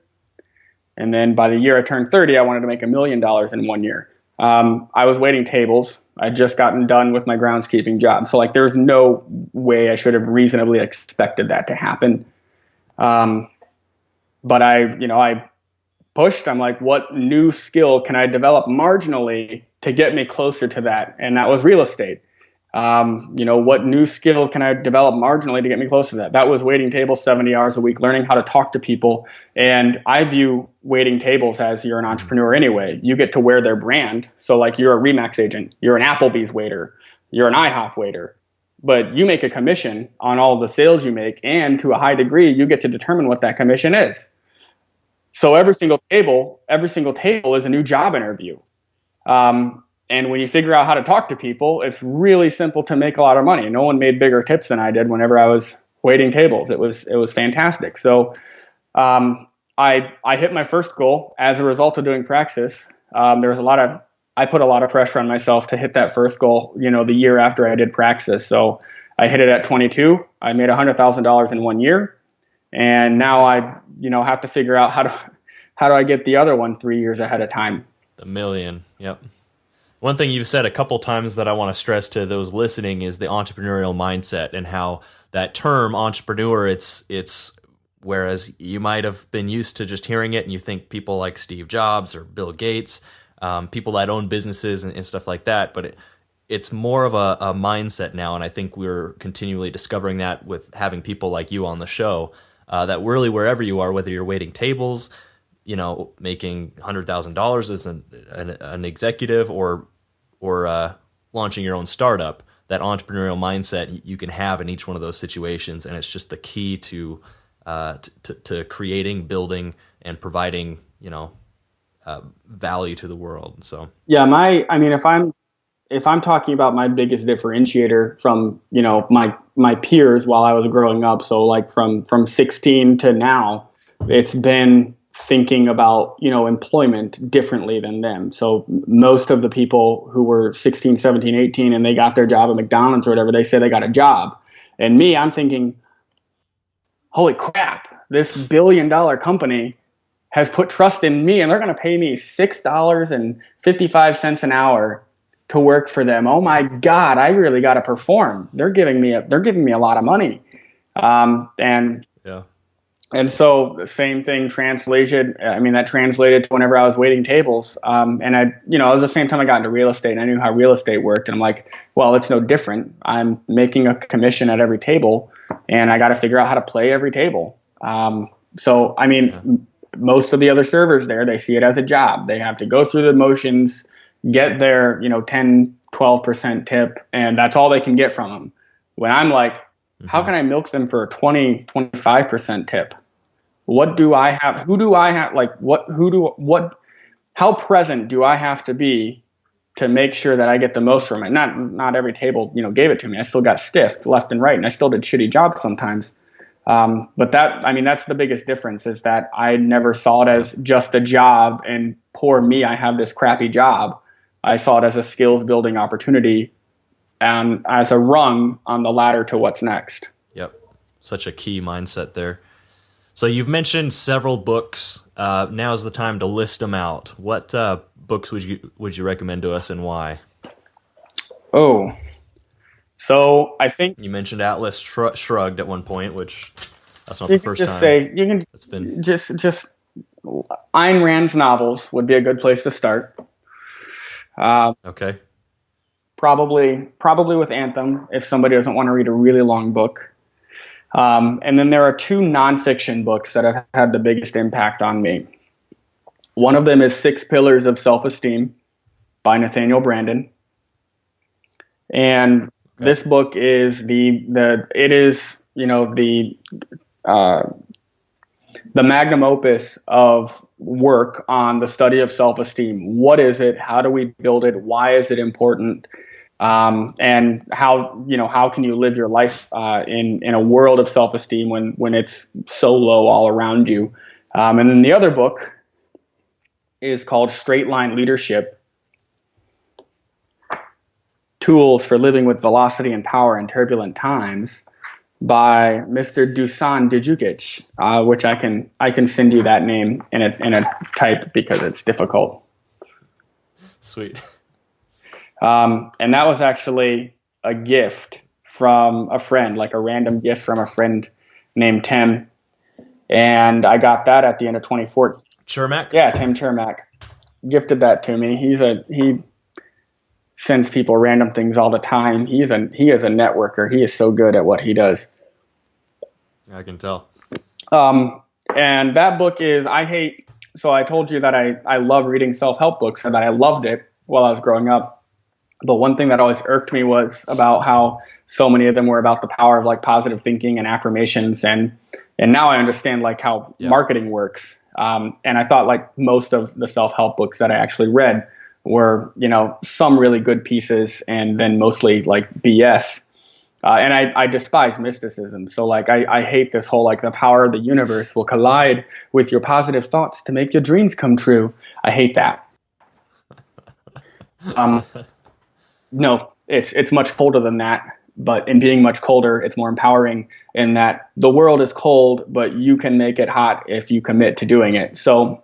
And then by the year I turned 30, I wanted to make $1 million in 1 year. I was waiting tables. I'd just gotten done with my groundskeeping job. So like there's no way I should have reasonably expected that to happen. But I pushed. I'm like, what new skill can I develop marginally to get me closer to that? And that was real estate. What new skill can I develop marginally to get me closer to that? That was waiting tables 70 hours a week, learning how to talk to people. And I view waiting tables as you're an entrepreneur anyway. You get to wear their brand. So like you're a Remax agent, you're an Applebee's waiter, you're an IHOP waiter, but you make a commission on all the sales you make. And to a high degree, you get to determine what that commission is. So every single table is a new job interview. And when you figure out how to talk to people, it's really simple to make a lot of money. No one made bigger tips than I did whenever I was waiting tables. It was fantastic. So I hit my first goal as a result of doing Praxis. There was a lot of I put a lot of pressure on myself to hit that first goal, the year after I did Praxis. So I hit it at 22. I made $100,000 in 1 year. And now I, have to figure out how do I get the other one 3 years ahead of time. The million. Yep. One thing you've said a couple times that I want to stress to those listening is the entrepreneurial mindset, and how that term entrepreneur, it's whereas you might have been used to just hearing it and you think people like Steve Jobs or Bill Gates, people that own businesses and stuff like that, but it's more of a mindset now. And I think we're continually discovering that with having people like you on the show, that really wherever you are, whether you're waiting tables, making $100,000 as an executive or launching your own startup, that entrepreneurial mindset you can have in each one of those situations. And it's just the key to creating, building, and providing, value to the world. So yeah, if I'm talking about my biggest differentiator from, my peers while I was growing up, so like from 16 to now, it's been thinking about, employment differently than them. So most of the people who were 16, 17, 18, and they got their job at McDonald's or whatever, they say they got a job. And me, I'm thinking, holy crap, this $1 billion company has put trust in me, and they're going to pay me $6.55 an hour to work for them. Oh my God, I really got to perform. They're giving me a lot of money. And so the same thing translated. That translated to whenever I was waiting tables. And it was the same time I got into real estate, and I knew how real estate worked. And I'm like, well, it's no different. I'm making a commission at every table, and I got to figure out how to play every table. Most of the other servers there, they see it as a job. They have to go through the motions, get their, 10, 12% tip, and that's all they can get from them. When I'm like, how can I milk them for a 20, 25% tip? What do I have? Who do I have? Like how present do I have to be to make sure that I get the most from it? Not every table, gave it to me. I still got stiffed left and right, and I still did shitty jobs sometimes. But that's the biggest difference, is that I never saw it as just a job and poor me, I have this crappy job. I saw it as a skills building opportunity and as a rung on the ladder to what's next. Yep. Such a key mindset there. So you've mentioned several books. Now's the time to list them out. What books would you recommend to us, and why? Oh, so I think you mentioned Atlas Shrugged at one point, which that's not the first time. You can it's been just Ayn Rand's novels would be a good place to start. Okay. Probably with Anthem, if somebody doesn't want to read a really long book. And then there are two nonfiction books that have had the biggest impact on me. One of them is 6 Pillars of Self-Esteem by Nathaniel Branden. And this book is the magnum opus of work on the study of self-esteem. What is it? How do we build it? Why is it important? And how can you live your life in a world of self-esteem when it's so low all around you? And then the other book is called Straight Line Leadership: Tools for Living with Velocity and Power in Turbulent Times, by Mr. Dusan Dejukic, which I can send you that name in a type because it's difficult. Sweet. And that was actually a gift from a friend, like a random gift from a friend named Tim. And I got that at the end of 2014. Chermak? Yeah, Tim Chermak gifted that to me. He sends people random things all the time. He is a networker. He is so good at what he does. I can tell. And that book is, so I told you that I love reading self-help books and that I loved it while I was growing up. But one thing that always irked me was about how so many of them were about the power of like positive thinking and affirmations. And now I understand like how marketing works. And I thought like most of the self-help books that I actually read were, some really good pieces and then mostly like BS. And I despise mysticism. So like, I hate this whole, like the power of the universe will collide with your positive thoughts to make your dreams come true. I hate that. Um, no, it's much colder than that. But in being much colder, it's more empowering in that the world is cold, but you can make it hot if you commit to doing it. So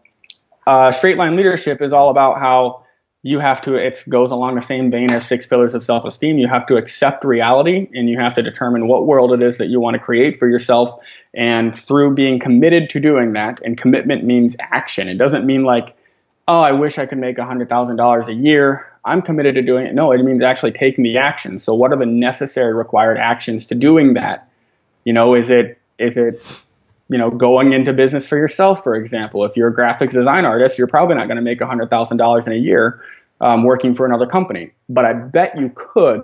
straight line leadership is all about how you have to, it goes along the same vein as 6 pillars of self-esteem. You have to accept reality, and you have to determine what world it is that you want to create for yourself. And through being committed to doing that, and commitment means action. It doesn't mean like, oh, I wish I could make $100,000 a year. I'm committed to doing it. No, it means actually taking the action. So what are the necessary required actions to doing that? Is it going into business for yourself, for example? If you're a graphics design artist, you're probably not going to make $100,000 in a year working for another company. But I bet you could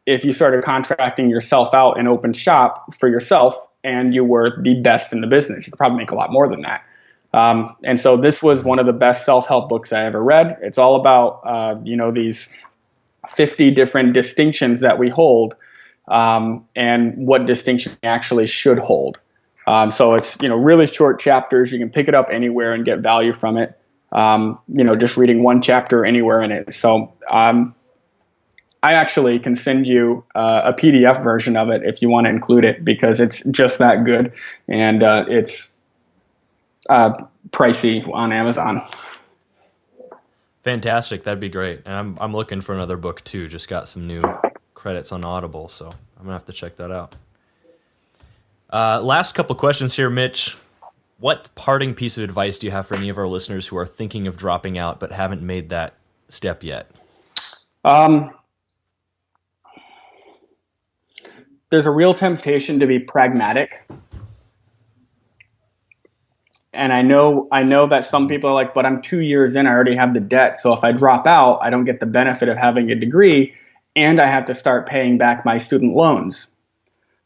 if you started contracting yourself out and open shop for yourself and you were the best in the business. You could probably make a lot more than that. And so this was one of the best self-help books I ever read. It's all about, these 50 different distinctions that we hold and what distinction we actually should hold. So it's, really short chapters. You can pick it up anywhere and get value from it. Just reading one chapter anywhere in it. So I actually can send you a PDF version of it if you want to include it, because it's just that good. And it's pricey on Amazon. Fantastic. That'd be great. And I'm looking for another book too. Just got some new credits on Audible, so I'm gonna have to check that out. Last couple questions here, Mitch. What parting piece of advice do you have for any of our listeners who are thinking of dropping out but haven't made that step yet? There's a real temptation to be pragmatic. And I know that some people are like, but I'm 2 years in, I already have the debt. So if I drop out, I don't get the benefit of having a degree, and I have to start paying back my student loans.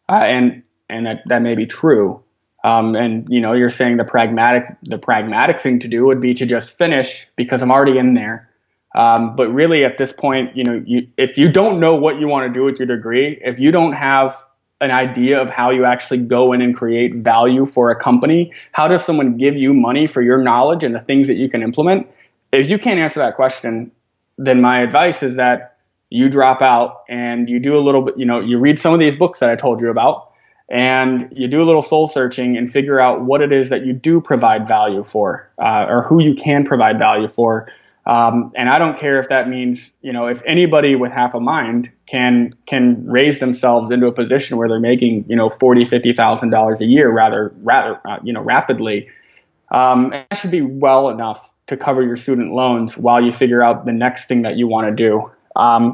And that may be true. And you're saying the pragmatic thing to do would be to just finish because I'm already in there. But really at this point, if you don't know what you want to do with your degree, if you don't have an idea of how you actually go in and create value for a company, how does someone give you money for your knowledge and the things that you can implement? If you can't answer that question, then my advice is that you drop out and you do a little bit, you read some of these books that I told you about, and you do a little soul searching and figure out what it is that you do provide value for, or who you can provide value for. And I don't care if that means, if anybody with half a mind can raise themselves into a position where they're making, $40,000, $50,000 a year rather, rapidly. That should be well enough to cover your student loans while you figure out the next thing that you want to do.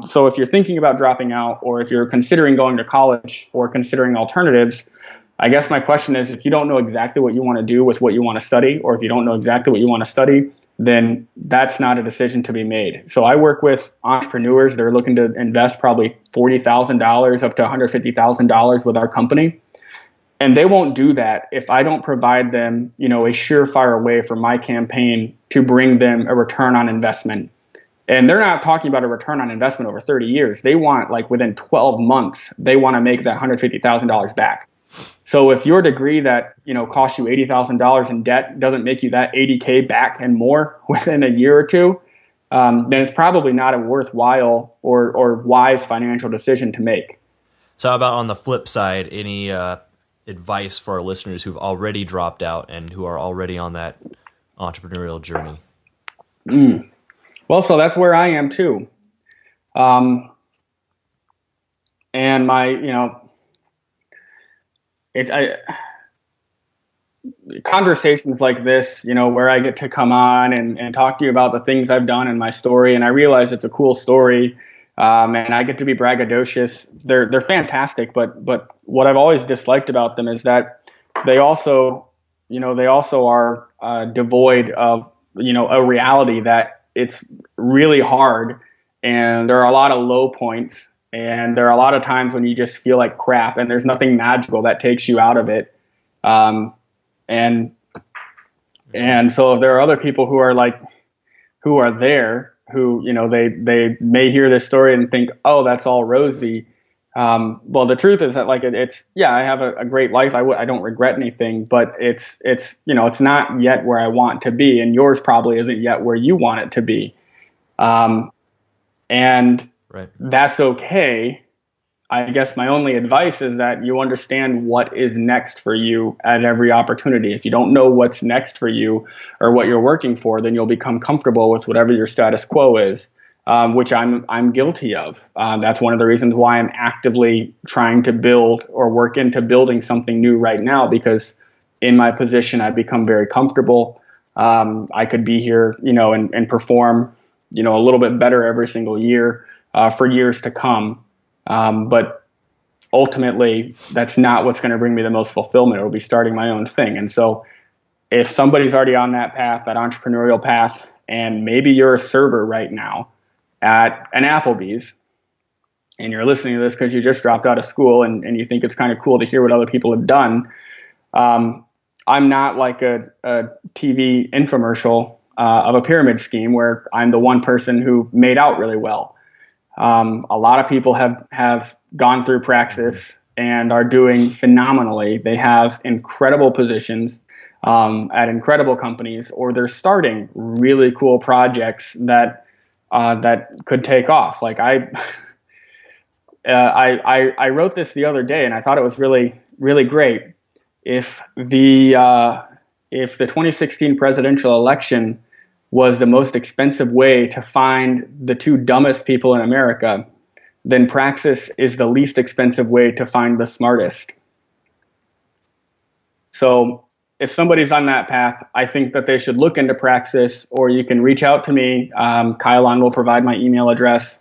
So if you're thinking about dropping out, or if you're considering going to college or considering alternatives, I guess my question is, if you don't know exactly what you want to do with what you want to study, or if you don't know exactly what you want to study, then that's not a decision to be made. So I work with entrepreneurs that are looking to invest probably $40,000 up to $150,000 with our company. And they won't do that if I don't provide them, a surefire way for my campaign to bring them a return on investment. And they're not talking about a return on investment over 30 years. They want, like, within 12 months, they want to make that $150,000 back. So if your degree that, costs you $80,000 in debt doesn't make you that $80K back and more within a year or two, then it's probably not a worthwhile or wise financial decision to make. So how about on the flip side, any advice for our listeners who've already dropped out and who are already on that entrepreneurial journey? Well, so that's where I am too. And my, conversations like this, where I get to come on and talk to you about the things I've done in my story, and I realize it's a cool story, and I get to be braggadocious. They're fantastic, but what I've always disliked about them is that they also are devoid of a reality that it's really hard, and there are a lot of low points. And there are a lot of times when you just feel like crap, and there's nothing magical that takes you out of it. And so there are other people who are there, who, they may hear this story and think, oh, that's all rosy. Well, the truth is that, like, I have a great life. I don't regret anything, but it's not yet where I want to be. And yours probably isn't yet where you want it to be. And Right. that's okay. I guess my only advice is that you understand what is next for you at every opportunity. If you don't know what's next for you or what you're working for, then you'll become comfortable with whatever your status quo is, which I'm guilty of. That's one of the reasons why I'm actively trying to build or work into building something new right now, because in my position, I've become very comfortable. I could be here, and perform, a little bit better every single year for years to come. But ultimately, that's not what's going to bring me the most fulfillment. It'll be starting my own thing. And so if somebody's already on that path, that entrepreneurial path, and maybe you're a server right now at an Applebee's, and you're listening to this because you just dropped out of school and you think it's kind of cool to hear what other people have done, I'm not like a TV infomercial of a pyramid scheme where I'm the one person who made out really well. A lot of people have gone through Praxis and are doing phenomenally. They have incredible positions at incredible companies, or they're starting really cool projects that could take off. Like I wrote this the other day, and I thought it was really, really great. If the 2016 presidential election was the most expensive way to find the two dumbest people in America, then Praxis is the least expensive way to find the smartest. So if somebody's on that path, I think that they should look into Praxis, or you can reach out to me. Kylon will provide my email address,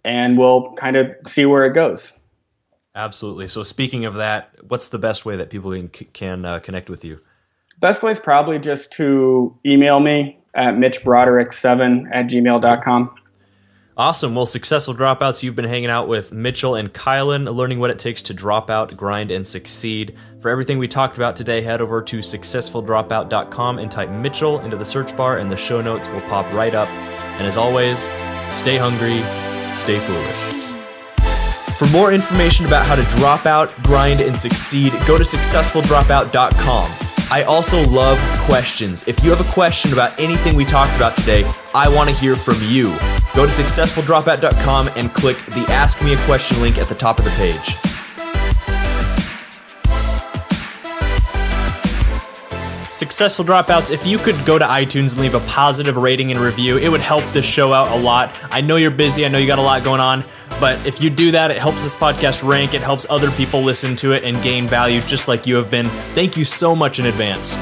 and we'll kind of see where it goes. Absolutely. So speaking of that, what's the best way that people can connect with you? Best way is probably just to email me at mitchbroderick7@gmail.com. Awesome. Well, successful dropouts, you've been hanging out with Mitchell and Kylan, learning what it takes to drop out, grind, and succeed. For everything we talked about today, head over to successfuldropout.com and type Mitchell into the search bar, and the show notes will pop right up. And as always, stay hungry, stay foolish. For more information about how to drop out, grind, and succeed, go to successfuldropout.com. I also love questions. If you have a question about anything we talked about today, I want to hear from you. Go to successfuldropout.com and click the Ask Me a Question link at the top of the page. Successful Dropouts, if you could go to iTunes and leave a positive rating and review, it would help this show out a lot. I know you're busy, I know you got a lot going on, but if you do that, it helps this podcast rank, it helps other people listen to it and gain value just like you have been. Thank you so much in advance.